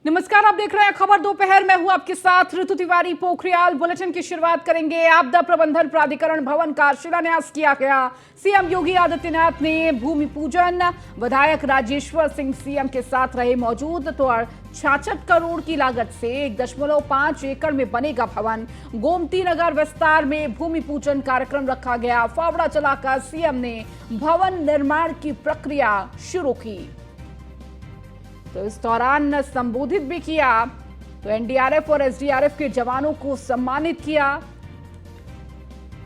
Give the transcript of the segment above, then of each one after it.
नमस्कार, आप देख रहे हैं खबर दोपहर। मैं हूं आपके साथ ऋतु तिवारी। पोखरियाल बुलेटिन की शुरुआत करेंगे। आपदा प्रबंधन प्राधिकरण भवन का शिलान्यास किया गया। सीएम योगी आदित्यनाथ ने भूमि पूजन। विधायक राजेश्वर सिंह सीएम के साथ रहे मौजूद। तो 66 करोड़ की लागत से 1.5 एकड़ में बनेगा भवन। गोमती नगर विस्तार में भूमि पूजन कार्यक्रम रखा गया। फावड़ा चलाकर सीएम ने भवन निर्माण की प्रक्रिया शुरू की। तो इस दौरान संबोधित भी किया। तो एनडीआरएफ और एसडीआरएफ के जवानों को सम्मानित किया।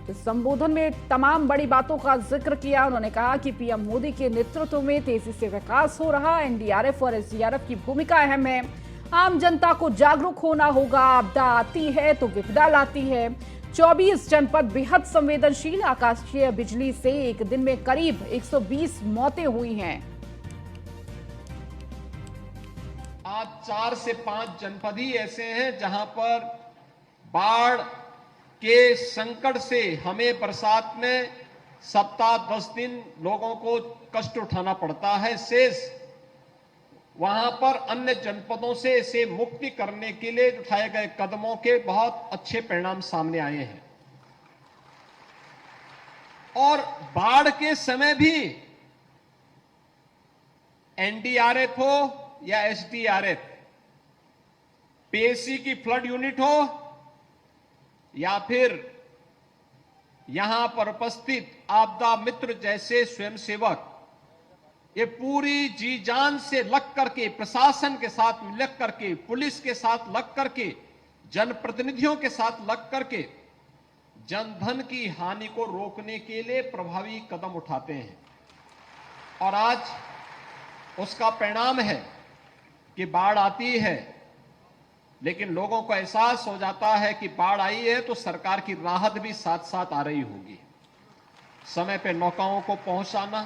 इस संबोधन में तमाम बड़ी बातों का जिक्र किया। उन्होंने कहा कि पीएम मोदी के नेतृत्व में तेजी से विकास हो रहा। एनडीआरएफ और एसडीआरएफ की भूमिका अहम है। आम जनता को जागरूक होना होगा। आपदा आती है तो विपदा लाती है। 24 जनपद बेहद संवेदनशील। आकाशीय बिजली से एक दिन में करीब 120 मौतें हुई हैं। आज 4 से 5 जनपद ही ऐसे हैं जहां पर बाढ़ के संकट से हमें बरसात में सप्ताह 10 दिन लोगों को कष्ट उठाना पड़ता है। शेष वहां पर अन्य जनपदों से इसे मुक्ति करने के लिए उठाए गए कदमों के बहुत अच्छे परिणाम सामने आए हैं। और बाढ़ के समय भी एनडीआरएफ हो या एसडीआरएफ, पीएसी की फ्लड यूनिट हो या फिर यहां पर उपस्थित आपदा मित्र जैसे स्वयंसेवक, ये पूरी जी जान से लग करके प्रशासन के साथ लग करके, पुलिस के साथ लग करके, जनप्रतिनिधियों के साथ लग करके जनधन की हानि को रोकने के लिए प्रभावी कदम उठाते हैं। और आज उसका परिणाम है कि बाढ़ आती है, लेकिन लोगों को एहसास हो जाता है कि बाढ़ आई है तो सरकार की राहत भी साथ साथ आ रही होगी। समय पे नौकाओं को पहुंचाना,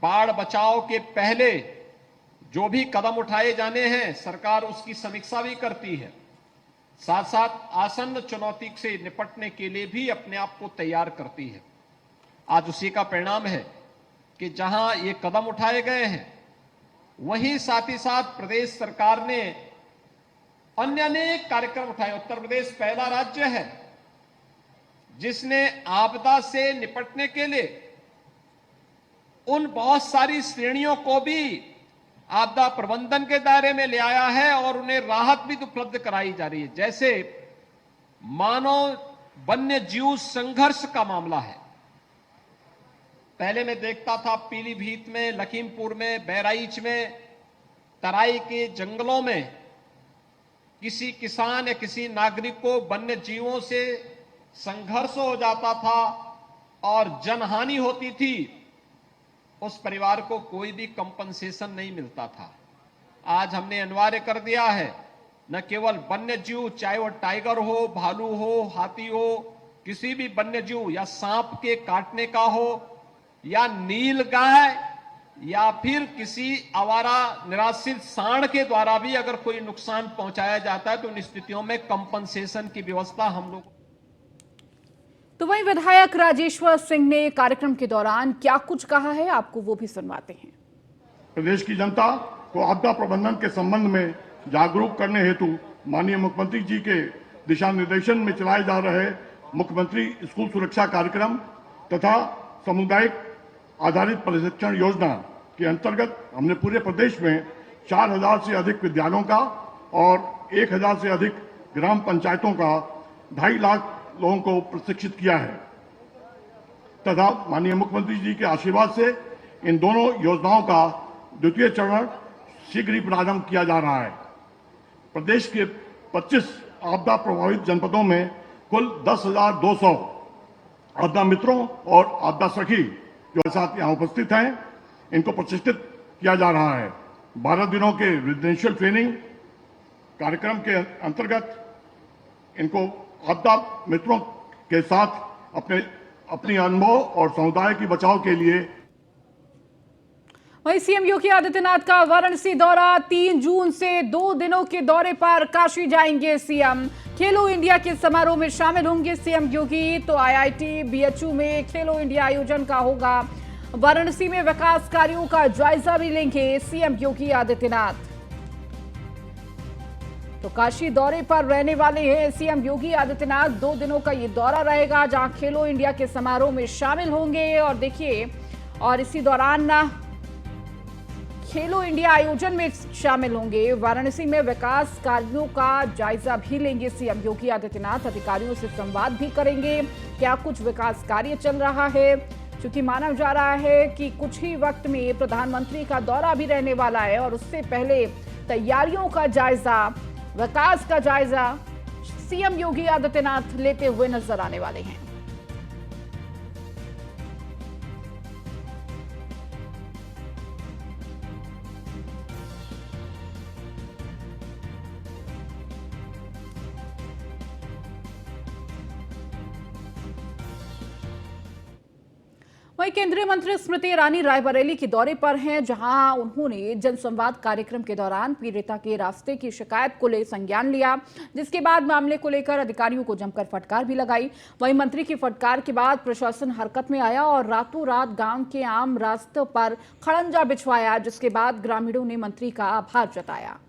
बाढ़ बचाव के पहले जो भी कदम उठाए जाने हैं सरकार उसकी समीक्षा भी करती है। साथ साथ आसन्न चुनौती से निपटने के लिए भी अपने आप को तैयार करती है। आज उसी का परिणाम है कि जहां ये कदम उठाए गए हैं वहीं साथ ही साथ प्रदेश सरकार ने अन्य अनेक कार्यक्रम उठाए। उत्तर प्रदेश पहला राज्य है जिसने आपदा से निपटने के लिए उन बहुत सारी श्रेणियों को भी आपदा प्रबंधन के दायरे में ले आया है और उन्हें राहत भी उपलब्ध कराई जा रही है। जैसे मानव वन्य जीव संघर्ष का मामला है। पहले मैं देखता था पीलीभीत में, लखीमपुर में, बहराइच में, तराई के जंगलों में किसी किसान या किसी नागरिक को वन्य जीवों से संघर्ष हो जाता था और जनहानि होती थी, उस परिवार को कोई भी कंपनसेशन नहीं मिलता था। आज हमने अनिवार्य कर दिया है, न केवल वन्य जीव, चाहे वो टाइगर हो, भालू हो, हाथी हो, किसी भी वन्य जीव या सांप के काटने का हो या नील गाय या फिर किसी आवारा निराश्रित सांड के द्वारा भी अगर कोई नुकसान पहुंचाया जाता है तो उन स्थितियों में कंपनसेशन की व्यवस्था हम लोग। तो वहीं विधायक राजेश्वर सिंह ने कार्यक्रम के दौरान क्या कुछ कहा है, आपको वो भी सुनवाते हैं। प्रदेश की जनता को आपदा प्रबंधन के संबंध में जागरूक करने हेतु माननीय मुख्यमंत्री जी के दिशा निर्देशन में चलाए जा रहे मुख्यमंत्री स्कूल सुरक्षा कार्यक्रम तथा सामुदायिक आधारित प्रशिक्षण योजना के अंतर्गत हमने पूरे प्रदेश में 4000 से अधिक विद्यालयों का और 1000 से अधिक ग्राम पंचायतों का 2.5 लाख लोगों को प्रशिक्षित किया है तथा माननीय मुख्यमंत्री जी के आशीर्वाद से इन दोनों योजनाओं का द्वितीय चरण शीघ्र ही प्रारंभ किया जा रहा है। प्रदेश के 25 आपदा प्रभावित जनपदों में कुल 10,200 आपदा मित्रों और आपदा सखी जो साथ यहाँ उपस्थित हैं, इनको प्रशिक्षित किया जा रहा है। 12 दिनों के रेजिडेंशियल ट्रेनिंग कार्यक्रम के अंतर्गत इनको आपदा मित्रों के साथ अपनी अनुभव और समुदाय की बचाव के लिए। वहीं सीएम योगी आदित्यनाथ का वाराणसी दौरा। 3 जून से 2 दिनों के दौरे पर काशी जाएंगे सीएम। खेलो इंडिया के समारोह में शामिल होंगे सीएम योगी। तो आईआईटी बीएचयू में खेलो इंडिया आयोजन का होगा। वाराणसी में विकास कार्यों का जायजा भी लेंगे सीएम योगी आदित्यनाथ। तो काशी दौरे पर रहने वाले हैं सीएम योगी आदित्यनाथ। 2 दिनों का ये दौरा रहेगा, जहां खेलो इंडिया के समारोह में शामिल होंगे। और देखिए, और इसी दौरान खेलो इंडिया आयोजन में शामिल होंगे। वाराणसी में विकास कार्यों का जायजा भी लेंगे सीएम योगी आदित्यनाथ। अधिकारियों से संवाद भी करेंगे, क्या कुछ विकास कार्य चल रहा है, क्योंकि माना जा रहा है कि कुछ ही वक्त में प्रधानमंत्री का दौरा भी रहने वाला है और उससे पहले तैयारियों का जायजा, विकास का जायजा सीएम योगी आदित्यनाथ लेते हुए नजर आने वाले हैं। वहीं केंद्रीय मंत्री स्मृति ईरानी रायबरेली के दौरे पर हैं, जहां उन्होंने जनसंवाद कार्यक्रम के दौरान पीड़िता के रास्ते की शिकायत को ले संज्ञान लिया, जिसके बाद मामले को लेकर अधिकारियों को जमकर फटकार भी लगाई। वहीं मंत्री की फटकार के बाद प्रशासन हरकत में आया और रातों रात गांव के आम रास्तों पर खड़ंजा बिछवाया, जिसके बाद ग्रामीणों ने मंत्री का आभार जताया।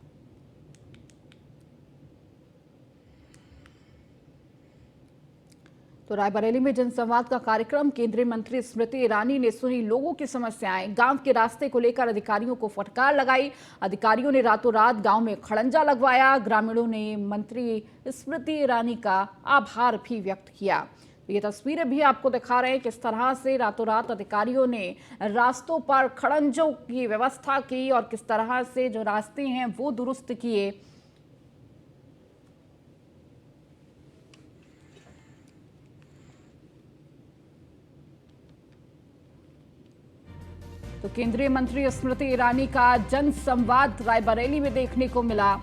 तो रायबरेली में जनसंवाद का कार्यक्रम, केंद्रीय मंत्री स्मृति ईरानी ने सुनी लोगों की समस्याएं, गांव के रास्ते को लेकर अधिकारियों को फटकार लगाई। अधिकारियों ने रातों रात गांव में खड़ंजा लगवाया। ग्रामीणों ने मंत्री स्मृति ईरानी का आभार भी व्यक्त किया। ये तस्वीरें भी आपको दिखा रहे हैं किस तरह से रातों रात अधिकारियों ने रास्तों पर खड़ंजों की व्यवस्था की और किस तरह से जो रास्ते हैं वो दुरुस्त किए। तो केंद्रीय मंत्री स्मृति ईरानी का जनसंवाद रायबरेली में देखने को मिला।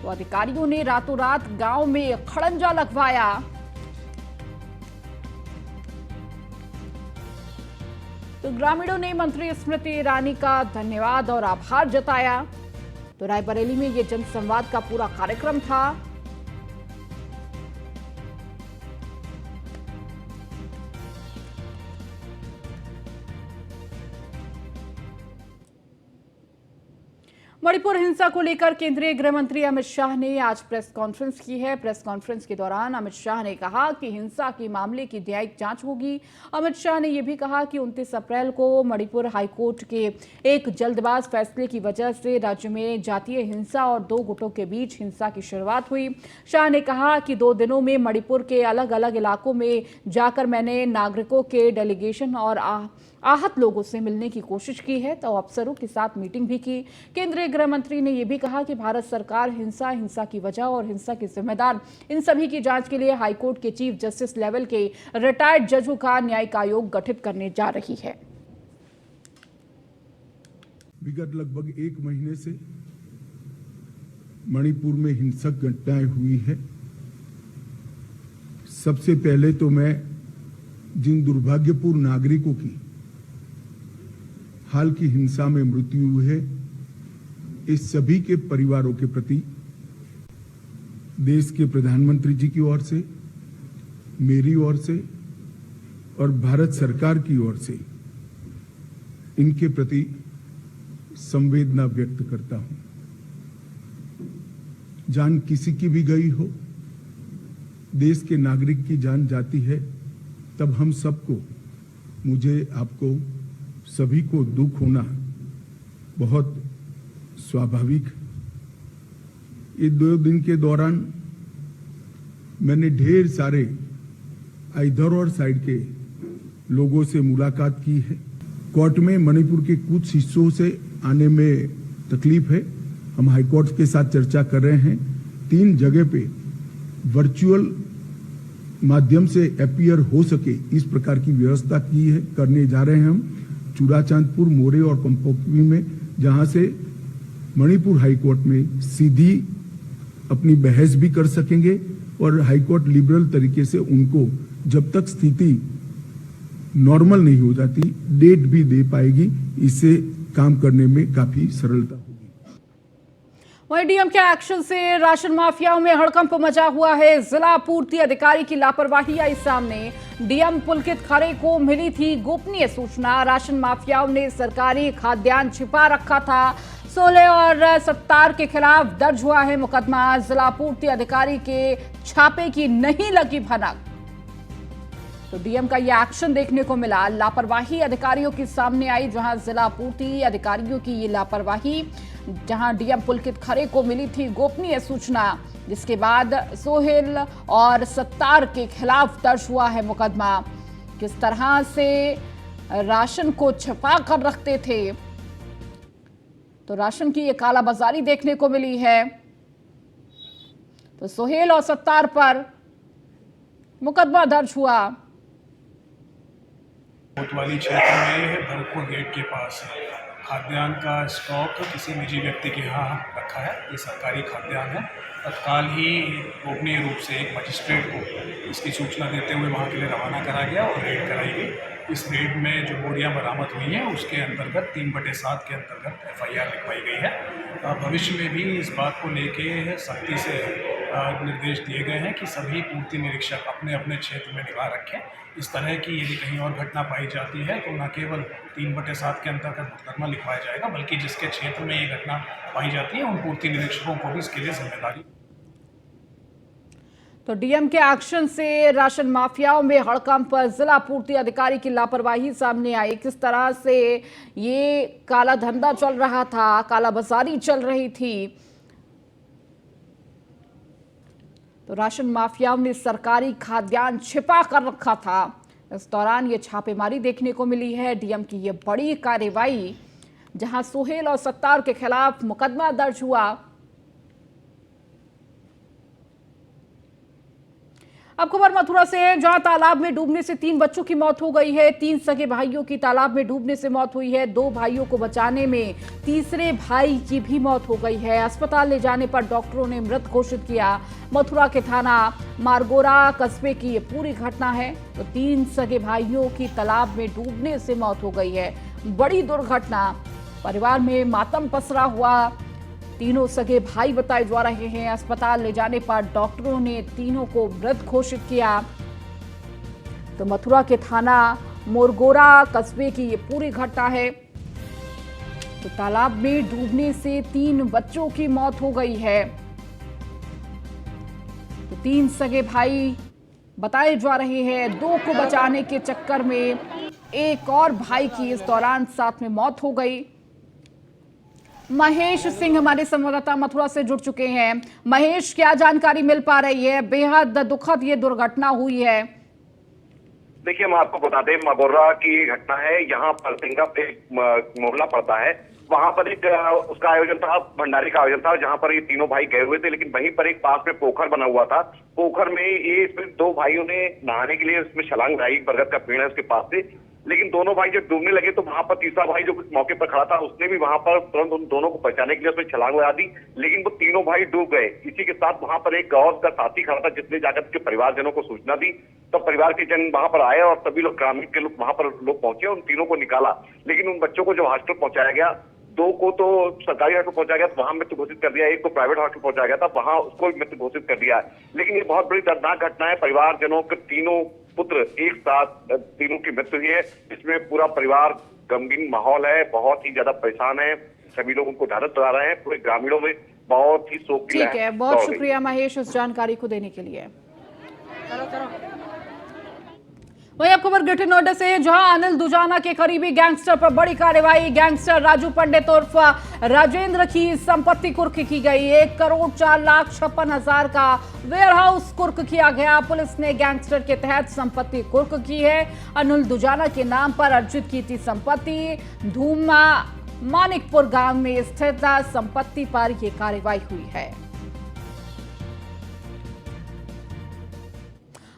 तो अधिकारियों ने रातों रात गांव में खड़ंजा लगवाया। तो ग्रामीणों ने मंत्री स्मृति ईरानी का धन्यवाद और आभार जताया। तो रायबरेली में यह जनसंवाद का पूरा कार्यक्रम था। मणिपुर हिंसा को लेकर केंद्रीय गृह मंत्री अमित शाह ने आज प्रेस कॉन्फ्रेंस की है। प्रेस कॉन्फ्रेंस के दौरान अमित शाह ने कहा कि हिंसा के मामले की न्यायिक जांच होगी। अमित शाह ने यह भी कहा कि 29 अप्रैल को मणिपुर हाईकोर्ट के एक जल्दबाज फैसले की वजह से राज्य में जातीय हिंसा और 2 गुटों के बीच हिंसा की शुरुआत हुई। शाह ने कहा कि 2 दिनों में मणिपुर के अलग अलग इलाकों में जाकर मैंने नागरिकों के डेलीगेशन और आहत लोगों से मिलने की कोशिश की है, तो अफसरों के साथ मीटिंग भी की। केंद्रीय गृह मंत्री ने यह भी कहा कि भारत सरकार हिंसा की वजह और हिंसा के जिम्मेदार इन सभी की जांच के लिए हाईकोर्ट के चीफ जस्टिस लेवल के रिटायर्ड जजों का न्यायिक आयोग गठित करने जा रही है। विगत लगभग 1 महीने से मणिपुर में हिंसक घटनाएं हुई है। सबसे पहले तो मैं जिन दुर्भाग्यपूर्ण नागरिकों की हाल की हिंसा में मृत्यु हुई है, इस सभी के परिवारों के प्रति देश के प्रधानमंत्री जी की ओर से, मेरी ओर से और भारत सरकार की ओर से इनके प्रति संवेदना व्यक्त करता हूं। जान किसी की भी गई हो, देश के नागरिक की जान जाती है, तब हम सबको, मुझे, आपको सभी को दुख होना बहुत स्वाभाविक। ये 2 दिन के दौरान मैंने ढेर सारे इधर और साइड के लोगों से मुलाकात की है। कोर्ट में मणिपुर के कुछ हिस्सों से आने में तकलीफ है। हम हाईकोर्ट के साथ चर्चा कर रहे हैं। 3 जगह पे वर्चुअल माध्यम से अपीयर हो सके इस प्रकार की व्यवस्था की है, करने जा रहे हैं हम चूड़ाचांदपुर, मोरे और कंपोकवी में, जहां से मणिपुर हाईकोर्ट में सीधी अपनी बहस भी कर सकेंगे और हाईकोर्ट लिबरल तरीके से उनको जब तक स्थिति नॉर्मल नहीं हो जाती डेट भी दे पाएगी। इससे काम करने में काफी सरलता होगी। वहीं डीएम के एक्शन से राशन माफियाओं में हड़कंप मचा हुआ है। जिला पूर्ति अधिकारी की लापरवाही आई सामने। डीएम पुलकित खरे को मिली थी गोपनीय सूचना, राशन माफियाओं ने सरकारी खाद्यान्न छिपा रखा था। सोले और सत्तार के खिलाफ दर्ज हुआ है मुकदमा। जिला पूर्ति अधिकारी के छापे की नहीं लगी भनक। तो डीएम का यह एक्शन देखने को मिला। लापरवाही अधिकारियों के सामने आई, जहां जिला पूर्ति अधिकारियों की ये लापरवाही, जहां डीएम पुलकित खरे को मिली थी गोपनीय सूचना, जिसके बाद सोहेल और सत्तार के खिलाफ दर्ज हुआ है मुकदमा। किस तरह से राशन को छुपा कर रखते थे, तो राशन की ये कालाबाजारी देखने को मिली है। तो सोहेल और सत्तार पर मुकदमा दर्ज हुआ। कोतवाली क्षेत्र में भरतपुर गेट के पास खाद्यान्न का स्टॉक किसी निजी व्यक्ति के यहाँ रखा है। ये सरकारी खाद्यान्न है। तत्काल ही गोपनीय रूप से एक मजिस्ट्रेट को इसकी सूचना देते हुए वहाँ के लिए रवाना करा गया और रेड कराई गई। इस रेड में जो बोरियां बरामद हुई हैं उसके अंतर्गत 3/7 के अंतर्गत FIR लिखवाई गई है। भविष्य में भी इस बात को लेके सख्ती से निर्देश दिए गए हैं कि सभी पूर्ति निरीक्षक अपने अपने क्षेत्र में निगाह रखें। इस तरह की यदि कहीं और घटना पाई जाती है तो न केवल 3/7 के अंतर्गत मुकदमा लिखवाया जाएगा, बल्कि जिसके क्षेत्र में ये घटना पाई जाती है उन पूर्ति निरीक्षकों को भी इसके लिए जिम्मेदारी। तो डीएम के एक्शन से राशन माफियाओं में हड़कंप, जिला पूर्ति अधिकारी की लापरवाही सामने आई। किस तरह से ये काला धंधा चल रहा था, कालाबाजारी चल रही थी। तो राशन माफियाओं ने सरकारी खाद्यान्न छिपा कर रखा था। इस दौरान ये छापेमारी देखने को मिली है। डीएम की ये बड़ी कार्रवाई, जहां सोहेल और सत्तार के खिलाफ मुकदमा दर्ज हुआ। अब खबर मथुरा से है, जहां तालाब में डूबने से 3 बच्चों की मौत हो गई है। 3 सगे भाइयों की तालाब में डूबने से मौत हुई है। 2 भाइयों को बचाने में तीसरे भाई की भी मौत हो गई है। अस्पताल ले जाने पर डॉक्टरों ने मृत घोषित किया। मथुरा के थाना मारगोरा कस्बे की ये पूरी घटना है। तो 3 सगे भाइयों की तालाब में डूबने से मौत हो गई है। बड़ी दुर्घटना, परिवार में मातम पसरा हुआ। तीनों सगे भाई बताए जा रहे हैं। अस्पताल ले जाने पर डॉक्टरों ने तीनों को मृत घोषित किया। तो मथुरा के थाना मोरगोरा कस्बे की ये पूरी घटना है। तो तालाब में डूबने से 3 बच्चों की मौत हो गई है। तो 3 सगे भाई बताए जा रहे हैं। 2 को बचाने के चक्कर में एक और भाई की इस दौरान साथ में मौत हो गई। महेश सिंह हमारे संवाददाता मथुरा से जुड़ चुके हैं। महेश, क्या जानकारी मिल पा रही है? बेहद दुखद ये दुर्घटना हुई है। देखिए, हम आपको बता दें, मगोरा की घटना है। यहाँ पर सिंगा पे मोहल्ला पड़ता है। वहां पर एक उसका आयोजन था, भंडारे का आयोजन था, जहां पर ये तीनों भाई गए हुए थे। लेकिन वहीं पर एक पास में पोखर बना हुआ था। पोखर में ये 2 भाइयों ने नहाने के लिए उसमें छलांग लगाई। बरगद का पेड़ है उसके पास से। लेकिन दोनों भाई जब डूबने लगे तो वहां पर तीसरा भाई जो मौके पर खड़ा था उसने भी वहां पर तुरंत उन दोनों को बचाने के लिए उसमें छलांग लगा दी। लेकिन वो तीनों भाई डूब गए। इसी के साथ वहां पर एक और का साथी खड़ा था, जिसने जाकर के परिवारजनों को सूचना दी। तब परिवार के जन वहां पर आए और सभी लोग, ग्रामीण के लोग वहां पर लोग पहुंचे, उन तीनों को निकाला। लेकिन उन बच्चों को जो हॉस्पिटल पहुंचाया गया, 2 को तो सरकारी हॉस्पिटल पहुंचाया गया, वहां मृत्यु घोषित कर दिया। एक को प्राइवेट हॉस्पिटल पहुंचाया गया था, वहां उसको मृत्यु घोषित कर दिया। लेकिन ये बहुत बड़ी दर्दनाक घटना है। परिवारजनों के तीनों पुत्र एक साथ तीनों की मृत्यु हुई है। इसमें पूरा परिवार गमगीन माहौल है, बहुत ही ज्यादा परेशान है। सभी लोग उनको ढांढस लगा रहे हैं। पूरे ग्रामीणों में बहुत ही शोक की लहर। ठीक है, बहुत शुक्रिया महेश इस जानकारी को देने के लिए। वहीं अब खबर ग्रेटर नोएडा से, जहां अनिल दुजाना के करीबी गैंगस्टर पर बड़ी कार्रवाई। गैंगस्टर राजू पंडित उर्फ राजेंद्र की संपत्ति कुर्क की गई। 1,04,56,000 का वेयरहाउस कुर्क किया गया। पुलिस ने गैंगस्टर के तहत संपत्ति कुर्क की है। अनिल दुजाना के नाम पर अर्जित की थी संपत्ति। धूमा मानिकपुर गांव में स्थित संपत्ति पर यह कार्रवाई हुई है।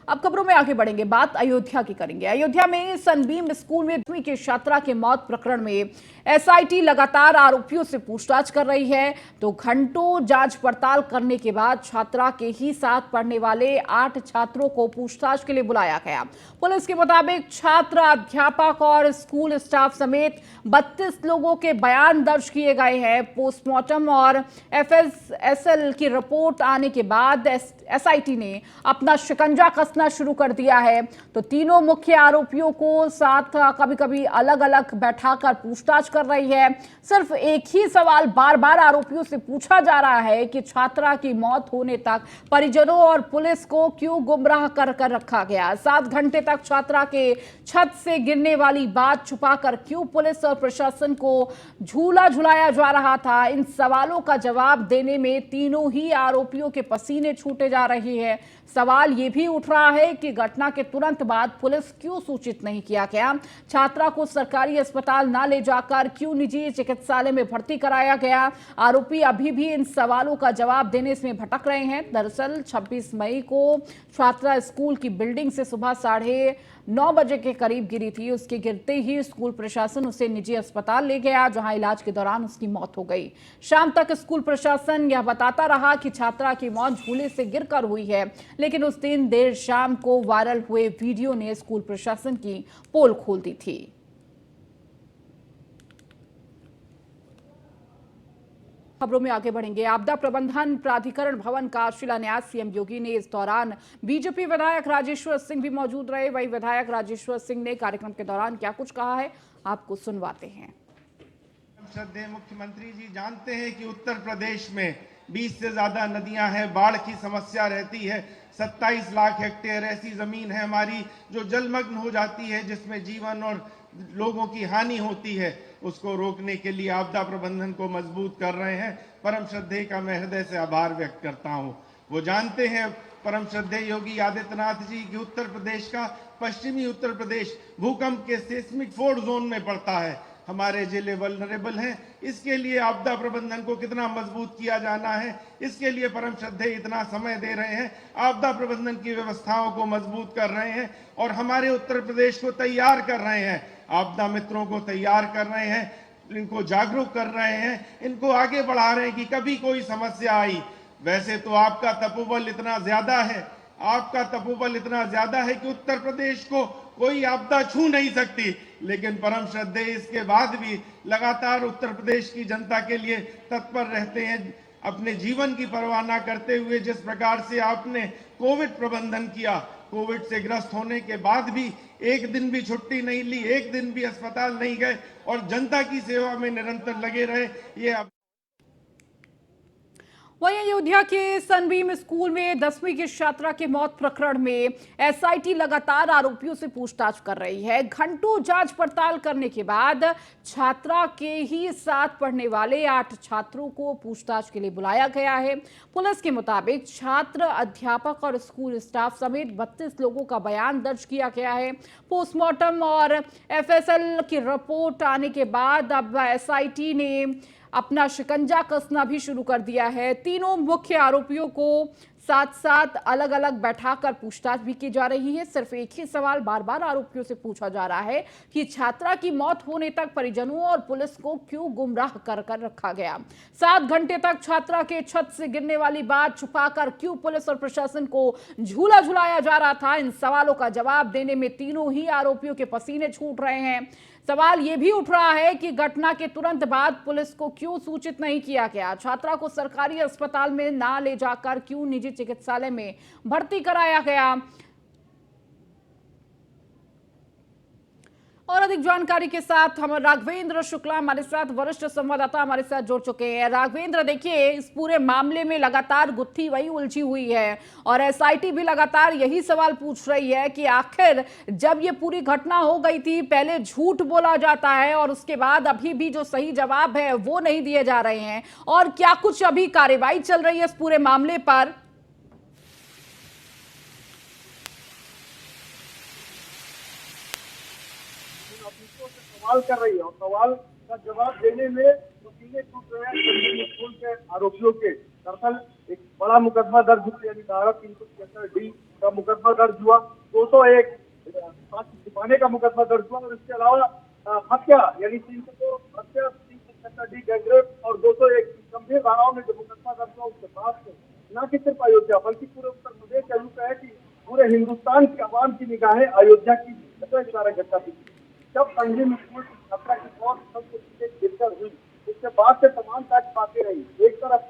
अब खबरों में आगे बढ़ेंगे, बात अयोध्या की करेंगे। अयोध्या में सनबीम स्कूल में 10वीं की छात्रा के मौत प्रकरण में एसआईटी लगातार आरोपियों से पूछताछ कर रही है। तो घंटों जांच पड़ताल करने के बाद छात्रा के ही साथ पढ़ने वाले 8 छात्रों को पूछताछ के लिए बुलाया गया। पुलिस के मुताबिक छात्र, अध्यापक और स्कूल स्टाफ समेत 32 लोगों के बयान दर्ज किए गए हैं। पोस्टमार्टम और FSSL की रिपोर्ट आने के बाद एसआईटी ने अपना शिकंजा कस कसना शुरू कर दिया है। तो तीनों मुख्य आरोपियों को साथ कभी कभी अलग अलग बैठाकर पूछताछ कर रही है। सिर्फ एक ही सवाल बार बार आरोपियों से पूछा जा रहा है कि छात्रा की मौत होने तक परिजनों और पुलिस को क्यों गुमराह कर रखा गया। 7 घंटे तक छात्रा के छत से गिरने वाली बात छुपाकर क्यों पुलिस और प्रशासन को झूला झुलाया जा रहा था। इन सवालों का जवाब देने में तीनों ही आरोपियों के पसीने छूटे जा रहे हैं। सवाल यह भी उठ रहा है कि घटना के तुरंत बाद पुलिस क्यों सूचित नहीं किया गया। छात्रा को सरकारी अस्पताल न ले जाकर क्यों निजी चिकित्सालय में भर्ती कराया गया। आरोपी अभी भी इन सवालों का जवाब देने में भटक रहे हैं। दरअसल 26 मई को छात्रा स्कूल की बिल्डिंग से सुबह 9:30 बजे के करीब गिरी थी। उसके गिरते ही स्कूल प्रशासन उसे निजी अस्पताल ले गया, जहां इलाज के दौरान उसकी मौत हो गई। शाम तक स्कूल प्रशासन यह बताता रहा कि छात्रा की मौत झूले से गिरकर हुई है, लेकिन उस दिन देर शाम को वायरल हुए वीडियो ने स्कूल प्रशासन की पोल खोल दी थी। खबरों में आगे बढ़ेंगे। आपदा प्रबंधन प्राधिकरण भवन का शिलान्यास सीएम योगी ने। इस दौरान बीजेपी विधायक राजेश्वर सिंह भी मौजूद रहे। वही विधायक राजेश्वर सिंह ने कार्यक्रम के दौरान क्या कुछ कहा है, आपको सुनवाते हैं। श्रद्धेय मुख्यमंत्री जी जानते हैं कि उत्तर प्रदेश में 20 से ज्यादा नदियां हैं, बाढ़ की समस्या रहती है। 27 लाख हेक्टेयर ऐसी जमीन है हमारी जो जलमग्न हो जाती है, जिसमें जीवन और लोगों की हानि होती है। उसको रोकने के लिए आपदा प्रबंधन को मजबूत कर रहे हैं। परम श्रद्धेय का मैं हृदय से आभार व्यक्त करता हूं। वो जानते हैं परम श्रद्धेय योगी आदित्यनाथ जी कि उत्तर प्रदेश का पश्चिमी उत्तर प्रदेश भूकंप के सेस्मिक 4 जोन में पड़ता है। हमारे जिले वल्नरेबल हैं। इसके लिए आपदा प्रबंधन को कितना मजबूत किया जाना है, इसके लिए परम श्रद्धेय इतना समय दे रहे हैं। आपदा प्रबंधन की व्यवस्थाओं को मजबूत कर रहे हैं और हमारे उत्तर प्रदेश को तैयार कर रहे हैं। आपदा मित्रों को तैयार कर रहे हैं, इनको जागरूक कर रहे हैं, इनको आगे बढ़ा रहे हैं कि कभी कोई समस्या आई। वैसे तो आपका तपोबल इतना ज्यादा है, आपका तपोबल इतना ज्यादा है कि उत्तर प्रदेश को कोई आपदा छू नहीं सकती, लेकिन परम श्रद्धेय इसके बाद भी लगातार उत्तर प्रदेश की जनता के लिए तत्पर रहते हैं। अपने जीवन की परवाह न करते हुए जिस प्रकार से आपने कोविड प्रबंधन किया, कोविड से ग्रस्त होने के बाद भी एक दिन भी छुट्टी नहीं ली, एक दिन भी अस्पताल नहीं गए और जनता की सेवा में निरंतर लगे रहे। ये वहीं अयोध्या के सनबीम स्कूल में 10वीं की छात्रा की मौत प्रकरण में एसआईटी लगातार आरोपियों से पूछताछ कर रही है। घंटों जांच पड़ताल करने के बाद छात्रा के ही साथ पढ़ने वाले 8 छात्रों को पूछताछ के लिए बुलाया गया है। पुलिस के मुताबिक छात्र, अध्यापक और स्कूल स्टाफ समेत 32 लोगों का बयान दर्ज किया गया है। पोस्टमार्टम और एफएसएल की रिपोर्ट आने के बाद अब एसआईटी ने अपना शिकंजा कसना भी शुरू कर दिया है। तीनों मुख्य आरोपियों को साथ साथ अलग अलग बैठाकर पूछताछ भी की जा रही है। सिर्फ एक ही सवाल बार बार आरोपियों से पूछा जा रहा है कि छात्रा की मौत होने तक परिजनों और पुलिस को क्यों गुमराह कर रखा गया। 7 घंटे तक छात्रा के छत से गिरने वाली बात छुपाकर क्यों पुलिस और प्रशासन को झूला झुलाया जा रहा था। इन सवालों का जवाब देने में तीनों ही आरोपियों के पसीने छूट रहे हैं। सवाल यह भी उठ रहा है कि घटना के तुरंत बाद पुलिस को क्यों सूचित नहीं किया गया। छात्रा को सरकारी अस्पताल में ना ले जाकर क्यों निजी चिकित्सालय में भर्ती कराया गया। और अधिक जानकारी के साथ हम राघवेंद्र शुक्ला हमारे साथ वरिष्ठ संवाददाता हमारे साथ जुड़ चुके हैं। राघवेंद्र, देखिए, इस पूरे मामले में लगातार गुत्थी वही उलझी हुई है और एसआईटी भी लगातार यही सवाल पूछ रही है कि आखिर जब ये पूरी घटना हो गई थी, पहले झूठ बोला जाता है और उसके बाद अभी भी जो सही जवाब है वो नहीं दिए जा रहे हैं, और क्या कुछ अभी कार्रवाई चल रही है इस पूरे मामले पर? सवाल कर रही है और सवाल का जवाब देने में पसीने छूट रहे हैं स्कूल के आरोपियों के। दरअसल एक बड़ा मुकदमा दर्ज हुआ, यानी धारा 376D का मुकदमा दर्ज हुआ, 201 छिपाने का मुकदमा दर्ज हुआ और इसके अलावा हत्या यानी 302 हत्या, 376D गैंगरेप और 201 गंभीर धाराओं में जो मुकदमा दर्ज हुआ उसके बाद से न कि सिर्फ अयोध्या बल्कि पूरे उत्तर प्रदेश का यूं है कि पूरे हिंदुस्तान की आवाम की निगाहें अयोध्या की घटना थी। जब संजीव स्कूल की छात्रा की मौत सबसे पीछे गिरकर हुई, उसके बाद से तमाम साक्ष्य बातें रही। एक तरफ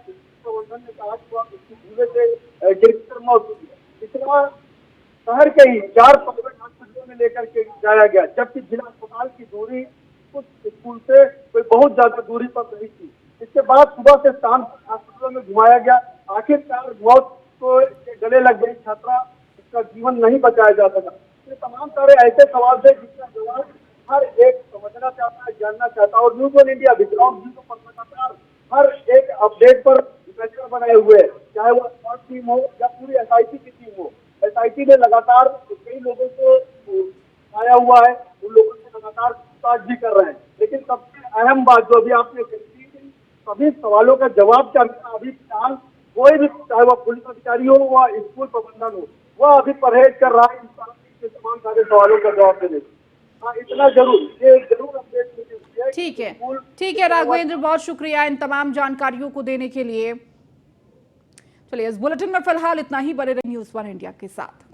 प्रबंधन ने कहा कि उसकी झूले से गिरकर मौत हुई है, इसके बाद शहर के ही 4 प्राइवेट हॉस्पिटलों में लेकर के जाया गया, जबकि जिला अस्पताल की दूरी उस स्कूल से कोई बहुत ज्यादा दूरी पर नहीं थी। इसके बाद सुबह से शाम तक हॉस्पिटलों में घुमाया गया। आखिरकार मौत को गले लग गई छात्रा, उसका जीवन नहीं बचाया जा सका। ये तमाम सारे ऐसे सवाल थे जिसका जवाब हर एक समझना चाहता है, जानना चाहता है। और न्यूज़ वन इंडिया विक्रांत जी को लगातार हर एक अपडेट पर नजर बनाए हुए है, चाहे वो स्क्वाड टीम हो या पूरी एसआईटी की टीम हो। एसआईटी ने लगातार कई लोगों को आया हुआ है, उन लोगों से लगातार पूछताछ भी कर रहे हैं। लेकिन सबसे अहम बात जो अभी आपने कही थी, सभी सवालों का जवाब करना अभी फिलहाल कोई भी, चाहे वह पुलिस अधिकारी हो व स्कूल प्रबंधन हो, वह अभी परहेज कर रहा है इन तमाम सारे सवालों का जवाब देने से। हाँ, इतना जरूर, ये जरूर अपडेट मुझे हुई है। ठीक है राघवेंद्र, बहुत शुक्रिया इन तमाम जानकारियों को देने के लिए। चलिए, इस बुलेटिन में फिलहाल इतना ही। बने रहिए न्यूज़ वन इंडिया के साथ।